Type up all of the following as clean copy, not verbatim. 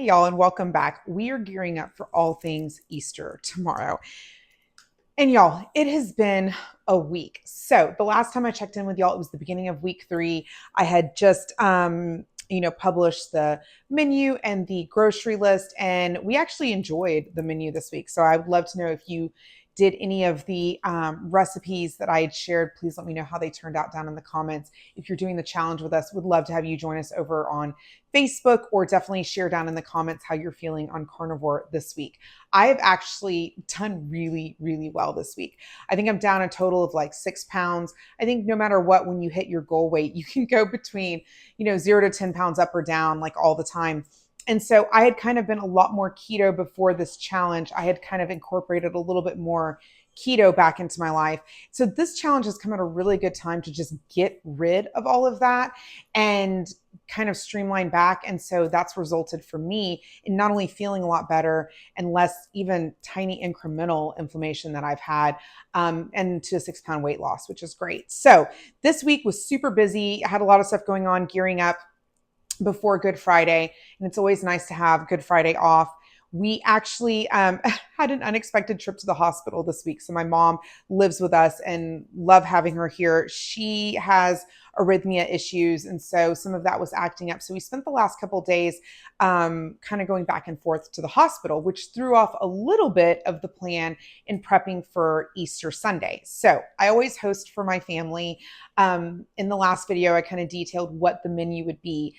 y'all, and welcome back. We are gearing up for all things Easter tomorrow. And y'all, it has been a week. So the last time I checked in with y'all, it was the beginning of week 3. I had just published the menu and the grocery list, and we actually enjoyed the menu this week. So I would love to know if you did any of the recipes that I had shared. Please let me know how they turned out down in the comments. If you're doing the challenge with us, would love to have you join us over on Facebook, or definitely share down in the comments how you're feeling on carnivore this week. I have actually done really, really well this week. I think I'm down a total of like 6 pounds. I think no matter what, when you hit your goal weight, you can go between, 0 to 10 pounds up or down like all the time. And so I had kind of been a lot more keto before this challenge. I had kind of incorporated a little bit more keto back into my life. So this challenge has come at a really good time to just get rid of all of that and kind of streamline back. And so that's resulted for me in not only feeling a lot better and less even tiny incremental inflammation that I've had, and to a 6-pound weight loss, which is great. So this week was super busy. I had a lot of stuff going on, gearing up before Good Friday. And it's always nice to have Good Friday off. We actually had an unexpected trip to the hospital this week. So my mom lives with us and love having her here. She has arrhythmia issues. And so some of that was acting up. So we spent the last couple of days kind of going back and forth to the hospital, which threw off a little bit of the plan in prepping for Easter Sunday. So I always host for my family. In the last video, I kind of detailed what the menu would be.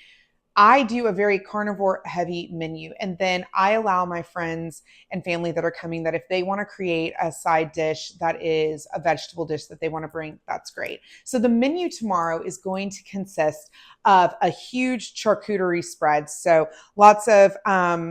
I do a very carnivore heavy menu, and then I allow my friends and family that are coming that if they want to create a side dish that is a vegetable dish that they want to bring, that's great. So the menu tomorrow is going to consist of a huge charcuterie spread. So lots of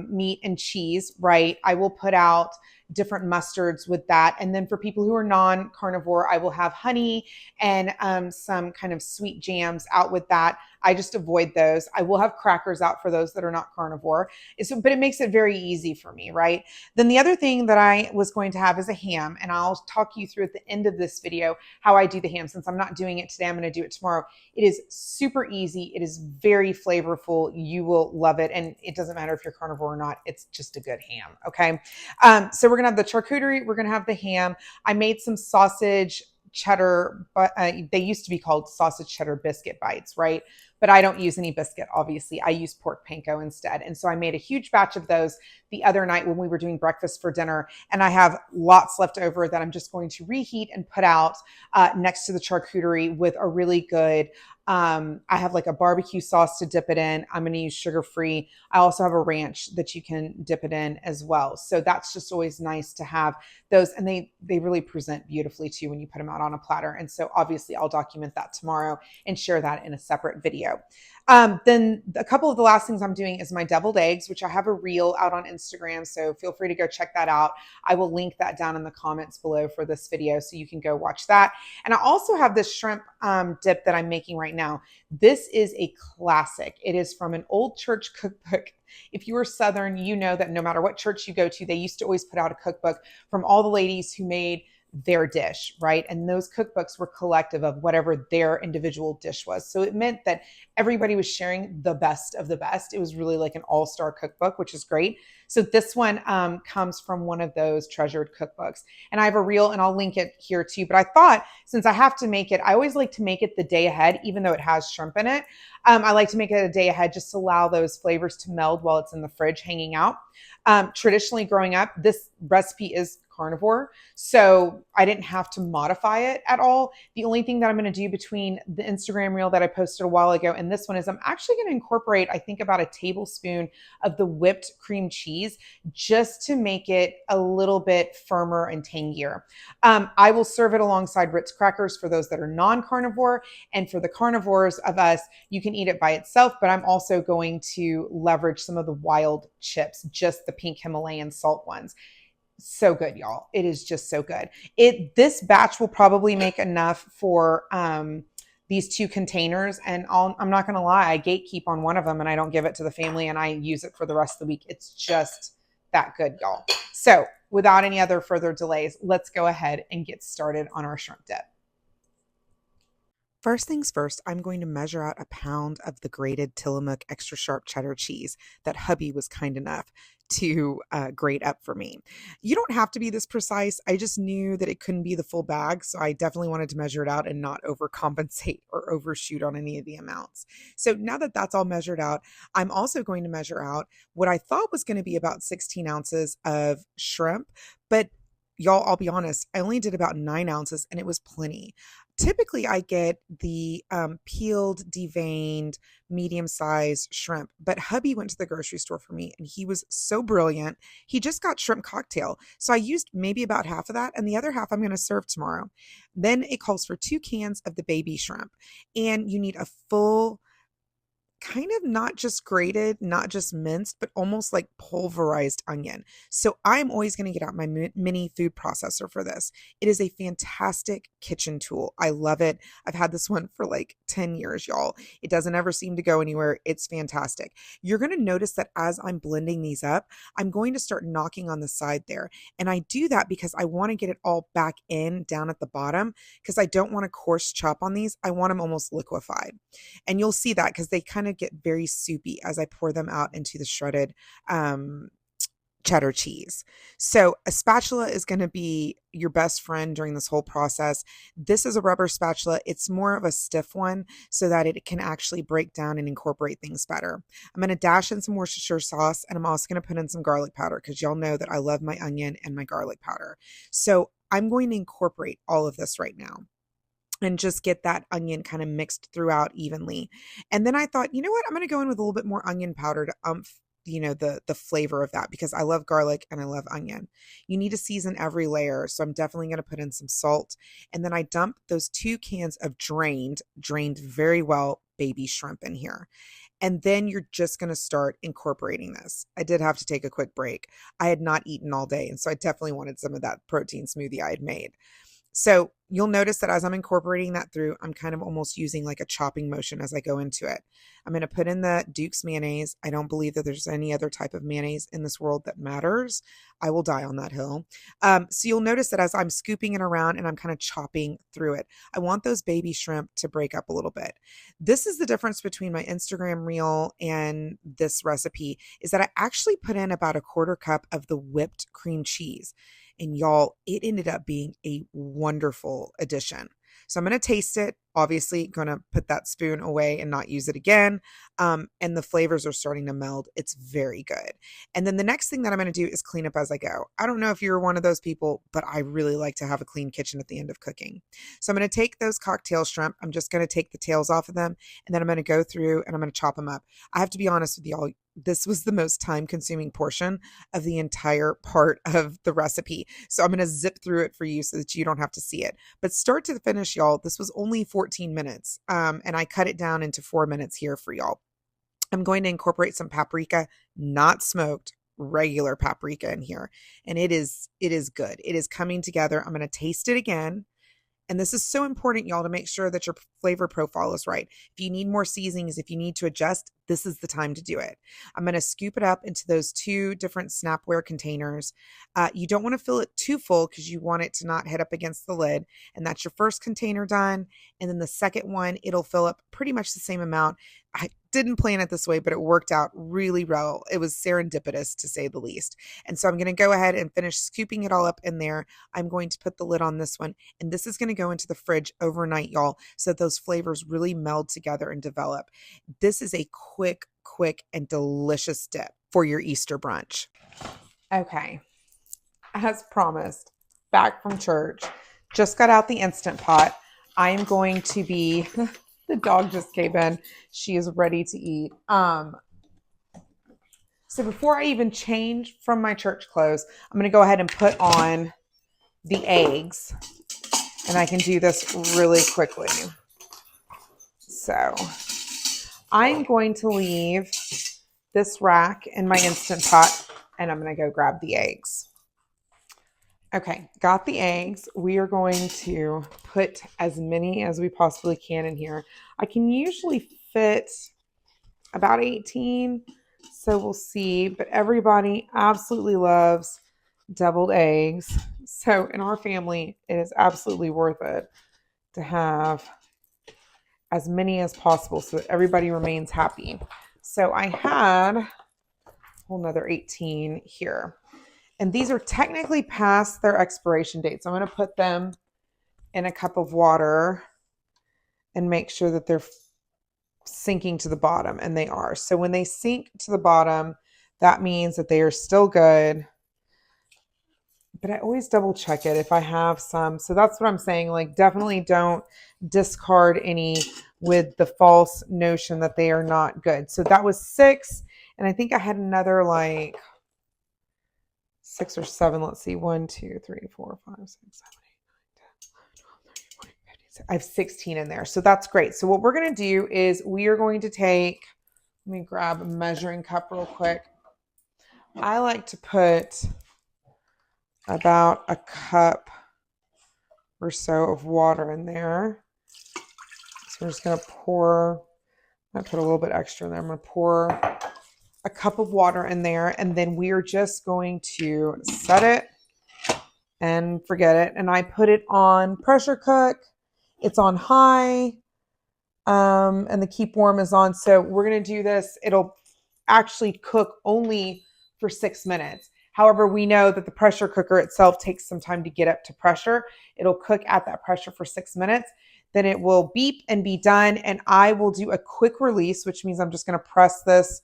meat and cheese, right? I will put out different mustards with that. And then for people who are non-carnivore, I will have honey and some kind of sweet jams out with that. I just avoid those. I will have crackers out for those that are not carnivore. But it makes it very easy for me, right? Then the other thing that I was going to have is a ham. And I'll talk you through at the end of this video how I do the ham. Since I'm not doing it today, I'm going to do it tomorrow. It is super easy. It is very flavorful. You will love it. And it doesn't matter if you're carnivore or not. It's just a good ham, okay? So we're going to have the charcuterie. We're going to have the ham. I made some sausage cheddar, but they used to be called sausage cheddar biscuit bites, right? But I don't use any biscuit, obviously. I use pork panko instead. And so I made a huge batch of those the other night when we were doing breakfast for dinner. And I have lots left over that I'm just going to reheat and put out next to the charcuterie with a really good, I have like a barbecue sauce to dip it in. I'm going to use sugar-free. I also have a ranch that you can dip it in as well. So that's just always nice to have those. And they really present beautifully too when you put them out on a platter. And so obviously I'll document that tomorrow and share that in a separate video. Then a couple of the last things I'm doing is my deviled eggs, which I have a reel out on Instagram. So feel free to go check that out. I will link that down in the comments below for this video so you can go watch that. And I also have this shrimp dip that I'm making right now. This is a classic. It is from an old church cookbook. If you are Southern, you know that no matter what church you go to, they used to always put out a cookbook from all the ladies who made their dish, right? And those cookbooks were collective of whatever their individual dish was. So it meant that everybody was sharing the best of the best. It was really like an all-star cookbook, which is great. So this one comes from one of those treasured cookbooks. And I have a reel and I'll link it here too. But I thought since I have to make it, I always like to make it the day ahead, even though it has shrimp in it. I like to make it a day ahead just to allow those flavors to meld while it's in the fridge hanging out. Traditionally growing up, this recipe is carnivore, so I didn't have to modify it at all. The only thing that I'm going to do between the Instagram reel that I posted a while ago and this one is I'm actually going to incorporate, I think, about a tablespoon of the whipped cream cheese just to make it a little bit firmer and tangier. I will serve it alongside Ritz crackers for those that are non-carnivore, and for the carnivores of us, you can eat it by itself, but I'm also going to leverage some of the wild chips, just the pink Himalayan salt ones. So good, y'all. It is just so good. This batch will probably make enough for these 2 containers. And I'm not going to lie, I gatekeep on one of them and I don't give it to the family and I use it for the rest of the week. It's just that good, y'all. So without any other further delays, let's go ahead and get started on our shrimp dip. First things first, I'm going to measure out a pound of the grated Tillamook extra sharp cheddar cheese that hubby was kind enough to grate up for me. You don't have to be this precise. I just knew that it couldn't be the full bag, so I definitely wanted to measure it out and not overcompensate or overshoot on any of the amounts. So now that that's all measured out, I'm also going to measure out what I thought was going to be about 16 ounces of shrimp, but y'all, I'll be honest, I only did about 9 ounces and it was plenty. Typically, I get the peeled, deveined, medium-sized shrimp, but hubby went to the grocery store for me and he was so brilliant. He just got shrimp cocktail. So I used maybe about half of that and the other half I'm going to serve tomorrow. Then it calls for 2 cans of the baby shrimp and you need a full kind of not just grated, not just minced, but almost like pulverized onion. So I'm always going to get out my mini food processor for this. It is a fantastic kitchen tool. I love it. I've had this one for like 10 years, y'all. It doesn't ever seem to go anywhere. It's fantastic. You're going to notice that as I'm blending these up, I'm going to start knocking on the side there. And I do that because I want to get it all back in down at the bottom because I don't want to coarse chop on these. I want them almost liquefied. And you'll see that because they kind of get very soupy as I pour them out into the shredded cheddar cheese. So a spatula is going to be your best friend during this whole process. This is a rubber spatula. It's more of a stiff one so that it can actually break down and incorporate things better. I'm going to dash in some Worcestershire sauce and I'm also going to put in some garlic powder because y'all know that I love my onion and my garlic powder. So I'm going to incorporate all of this right now and just get that onion kind of mixed throughout evenly. And then I thought, you know what? I'm going to go in with a little bit more onion powder to the flavor of that because I love garlic and I love onion. You need to season every layer. So I'm definitely going to put in some salt. And then I dump those 2 cans of drained very well baby shrimp in here. And then you're just going to start incorporating this. I did have to take a quick break. I had not eaten all day. And so I definitely wanted some of that protein smoothie I had made. So you'll notice that as I'm incorporating that through, I'm kind of almost using like a chopping motion as I go into it. I'm going to put in the Duke's mayonnaise. I don't believe that there's any other type of mayonnaise in this world that matters. I will die on that hill. So you'll notice that as I'm scooping it around and I'm kind of chopping through it, I want those baby shrimp to break up a little bit. This is the difference between my Instagram reel and this recipe is that I actually put in about a 1/4 cup of the whipped cream cheese. And y'all, it ended up being a wonderful addition. So I'm going to taste it. Obviously, going to put that spoon away and not use it again. And the flavors are starting to meld. It's very good. And then the next thing that I'm going to do is clean up as I go. I don't know if you're one of those people, but I really like to have a clean kitchen at the end of cooking. So I'm going to take those cocktail shrimp. I'm just going to take the tails off of them. And then I'm going to go through and I'm going to chop them up. I have to be honest with y'all. This was the most time-consuming portion of the entire part of the recipe. So I'm going to zip through it for you so that you don't have to see it. But start to finish, y'all, this was only 14 minutes. And I cut it down into 4 minutes here for y'all. I'm going to incorporate some paprika, not smoked, regular paprika in here. And it is good. It is coming together. I'm going to taste it again. And this is so important, y'all, to make sure that your flavor profile is right. If you need more seasonings, if you need to adjust, this is the time to do it. I'm going to scoop it up into those 2 different Snapware containers. You don't want to fill it too full because you want it to not hit up against the lid. And that's your first container done. And then the second one, it'll fill up pretty much the same amount. I didn't plan it this way, but it worked out really well. It was serendipitous to say the least. And so I'm going to go ahead and finish scooping it all up in there. I'm going to put the lid on this one. And this is going to go into the fridge overnight, y'all, so that those flavors really meld together and develop. This is a quick and delicious dip for your Easter brunch. Okay. As promised, back from church, just got out the Instant Pot. I am going to be... The dog just came in. She is ready to eat. So before I even change from my church clothes, I'm going to go ahead and put on the eggs. And I can do this really quickly. So I'm going to leave this rack in my Instant Pot and I'm going to go grab the eggs. Okay, got the eggs. We are going to put as many as we possibly can in here. I can usually fit about 18, so we'll see. But everybody absolutely loves deviled eggs. So in our family, it is absolutely worth it to have as many as possible so that everybody remains happy. So I had a whole nother 18 here. And these are technically past their expiration date. So I'm going to put them in a cup of water and make sure that they're sinking to the bottom, and they are. So when they sink to the bottom, that means that they are still good. But I always double check it if I have some. So that's what I'm saying. Like, definitely don't discard any with the false notion that they are not good. So that was 6. And I think I had another like 6 or 7. Let's see. 1, 2, 3, 4, 5, 6, 7, 8, 9, 10, 11, 12, 13, 14, 15, 16. I have 16 in there. So that's great. So what we're going to do is we are going to take, let me grab a measuring cup real quick. I like to put about a cup or so of water in there. So I'm just going to pour, I put a little bit extra in there. I'm going to pour a cup of water in there, and then we are just going to set it and forget it. And I put it on pressure cook. It's on high, and the keep warm is on. So we're going to do this. It'll actually cook only for 6 minutes. However, we know that the pressure cooker itself takes some time to get up to pressure. It'll cook at that pressure for 6 minutes. Then it will beep and be done. And I will do a quick release, which means I'm just going to press this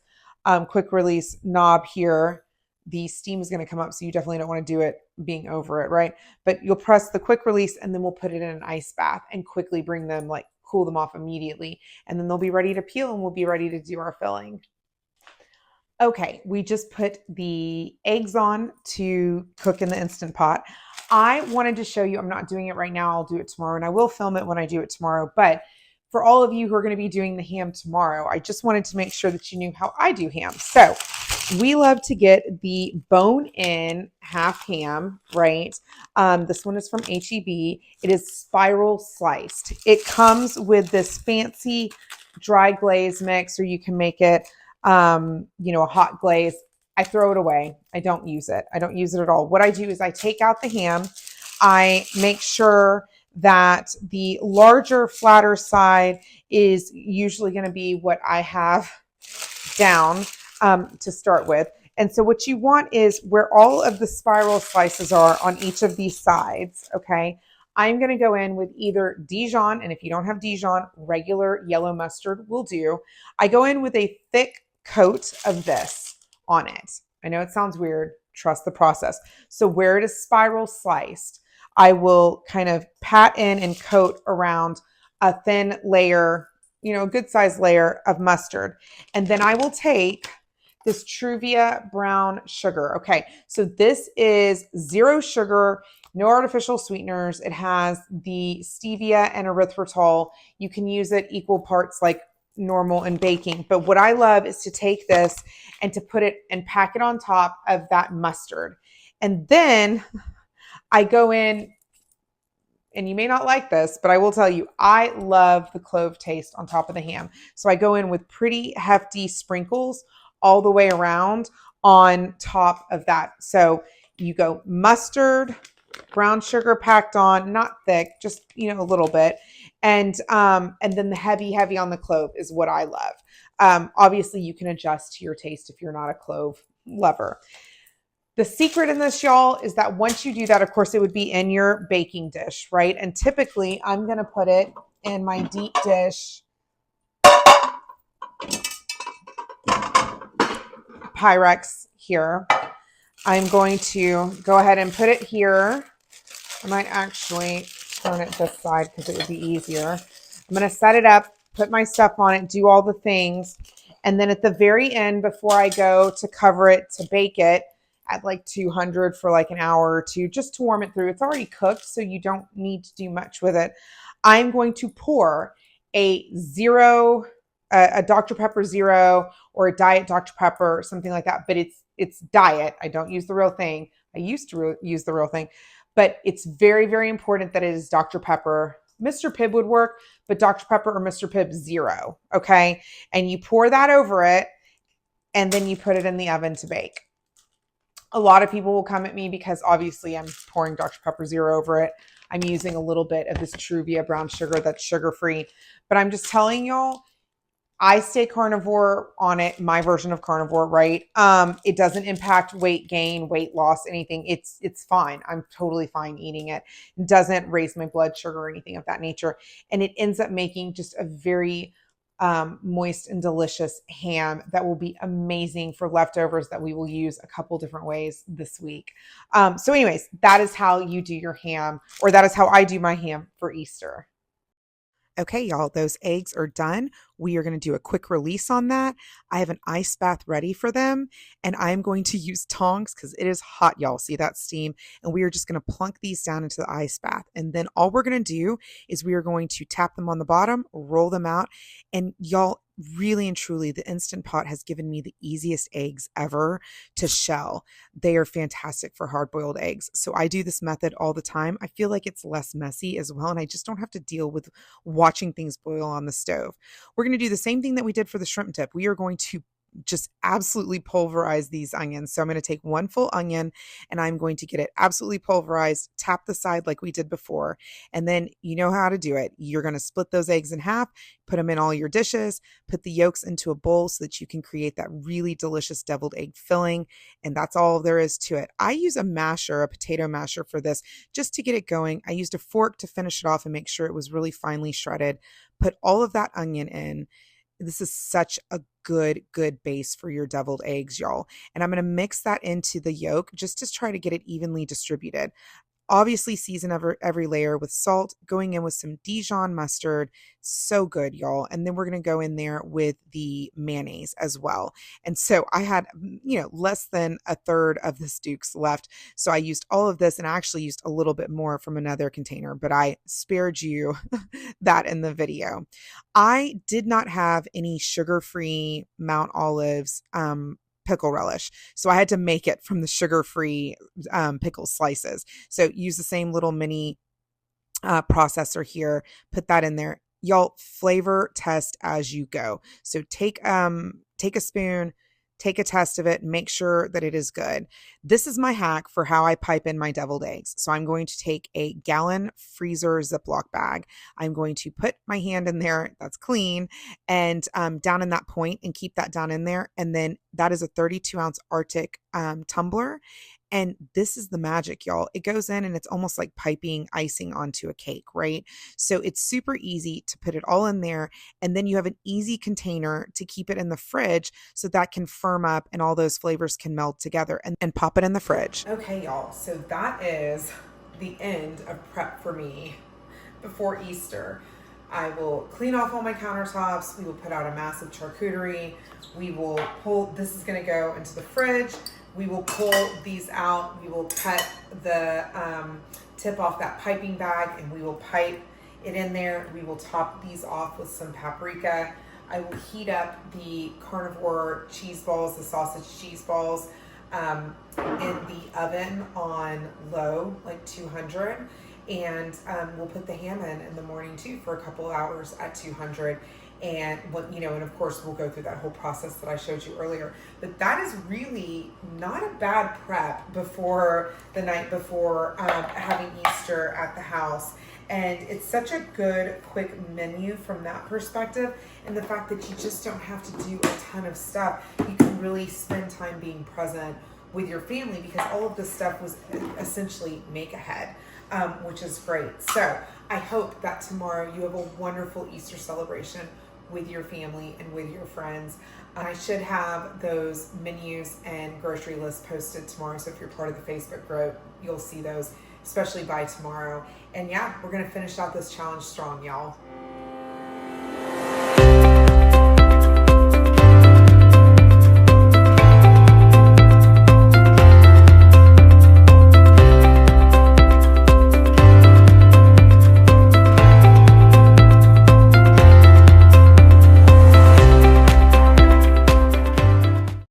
quick release knob here. The steam is going to come up, so you definitely don't want to do it being over it, right? But you'll press the quick release, and then we'll put it in an ice bath and quickly bring them, like, cool them off immediately. And then they'll be ready to peel, and we'll be ready to do our filling. Okay, we just put the eggs on to cook in the Instant Pot. I wanted to show you, I'm not doing it right now, I'll do it tomorrow, and I will film it when I do it tomorrow. But for all of you who are going to be doing the ham tomorrow, I just wanted to make sure that you knew how I do ham. So we love to get the bone-in half ham, right? This one is from H-E-B. It is spiral sliced. It comes with this fancy dry glaze mix, or you can make it a hot glaze. I throw it away. I don't use it. I don't use it at all. What I do is I take out the ham. I make sure that the larger, flatter side is usually going to be what I have down to start with. And so what you want is where all of the spiral slices are on each of these sides, okay? I'm going to go in with either Dijon, and if you don't have Dijon, regular yellow mustard will do. I go in with a thick coat of this on it. I know it sounds weird. Trust the process. So where it is spiral sliced, I will kind of pat in and coat around a thin layer, a good size layer of mustard. And then I will take this Truvia brown sugar. Okay, so this is 0 sugar, no artificial sweeteners. It has the stevia and erythritol. You can use it equal parts like normal and baking. But what I love is to take this and to put it and pack it on top of that mustard. And then I go in, and you may not like this, but I will tell you, I love the clove taste on top of the ham. So I go in with pretty hefty sprinkles all the way around on top of that. So you go mustard, brown sugar packed on, not thick, just, a little bit. And then the heavy on the clove is what I love. Obviously you can adjust to your taste if you're not a clove lover. The secret in this, y'all, is that once you do that, of course, it would be in your baking dish, right? And typically I'm going to put it in my deep dish Pyrex here. I'm going to go ahead and put it here. I might actually turn it this side because it would be easier. I'm going to set it up, put my stuff on it, do all the things. And then at the very end, before I go to cover it, to bake it at like 200 for like an hour or two, just to warm it through. It's already cooked, so you don't need to do much with it. I'm going to pour a Dr. Pepper Zero or a Diet Dr. Pepper, something like that. But it's diet. I don't use the real thing. I used to use the real thing. But it's very, very important that it is Dr. Pepper. Mr. Pibb would work, but Dr. Pepper or Mr. Pibb Zero, okay? And you pour that over it, and then you put it in the oven to bake. A lot of people will come at me because obviously I'm pouring Dr. Pepper Zero over it. I'm using a little bit of this Truvia brown sugar that's sugar-free. But I'm just telling y'all, I stay carnivore on it, my version of carnivore, right? It doesn't impact weight gain, weight loss, anything. It's fine. I'm totally fine eating it. It doesn't raise my blood sugar or anything of that nature. And it ends up making just a very moist and delicious ham that will be amazing for leftovers that we will use a couple different ways this week. So anyways, that is how you do your ham, or that is how I do my ham for Easter. Okay, y'all, those eggs are done. We are going to do a quick release on that. I have an ice bath ready for them, and I'm going to use tongs because it is hot, y'all. See that steam? And we are just going to plunk these down into the ice bath. And then all we're going to do is we are going to tap them on the bottom, roll them out, and y'all, really and truly, the Instant Pot has given me the easiest eggs ever to shell. They are fantastic for hard-boiled eggs. So I do this method all the time. I feel like it's less messy as well, and I just don't have to deal with watching things boil on the stove. We're going to do the same thing that we did for the shrimp dip. We are going to just absolutely pulverize these onions. So I'm going to take one full onion and I'm going to get it absolutely pulverized, tap the side like we did before. And then you know how to do it. You're going to split those eggs in half, put them in all your dishes, put the yolks into a bowl so that you can create that really delicious deviled egg filling. And that's all there is to it. I use a masher, a potato masher for this, just to get it going. I used a fork to finish it off and make sure it was really finely shredded. Put all of that onion in. This is such a good base for your deviled eggs, y'all. And I'm going to mix that into the yolk just to try to get it evenly distributed. Obviously, season every layer with salt, going in with some Dijon mustard. So good, y'all. And then we're going to go in there with the mayonnaise as well. And so I had, less than a third of the Duke's left. So I used all of this, and I actually used a little bit more from another container, but I spared you that in the video. I did not have any sugar-free Mount Olive's pickle relish. So I had to make it from the sugar-free pickle slices. So use the same little mini processor here, put that in there. Y'all, flavor test as you go. So take a spoon, take a test of it, and make sure that it is good. This is my hack for how I pipe in my deviled eggs. So I'm going to take a gallon freezer Ziploc bag. I'm going to put my hand in there, that's clean, and down in that point, and keep that down in there. And then that is a 32-ounce Arctic tumbler. And this is the magic, y'all. It goes in and it's almost like piping icing onto a cake, right? So it's super easy to put it all in there. And then you have an easy container to keep it in the fridge so that can firm up and all those flavors can meld together, and pop it in the fridge. Okay, y'all. So that is the end of prep for me before Easter. I will clean off all my countertops. We will put out a massive charcuterie. We will pull, this is going to go into the fridge. We will pull these out. We will cut the tip off that piping bag, and we will pipe it in there. We will top these off with some paprika. I will heat up the carnivore cheese balls, the sausage cheese balls, in the oven on low, like 200. And we'll put the ham in the morning too for a couple hours at 200. And and of course we'll go through that whole process that I showed you earlier. But that is really not a bad prep before the night before having Easter at the house. And it's such a good quick menu from that perspective, and the fact that you just don't have to do a ton of stuff. You can really spend time being present with your family because all of this stuff was essentially make ahead, which is great. So I hope that tomorrow you have a wonderful Easter celebration with your family and with your friends. I should have those menus and grocery lists posted tomorrow. So if you're part of the Facebook group, you'll see those, especially by tomorrow. And yeah, we're going to finish out this challenge strong, y'all.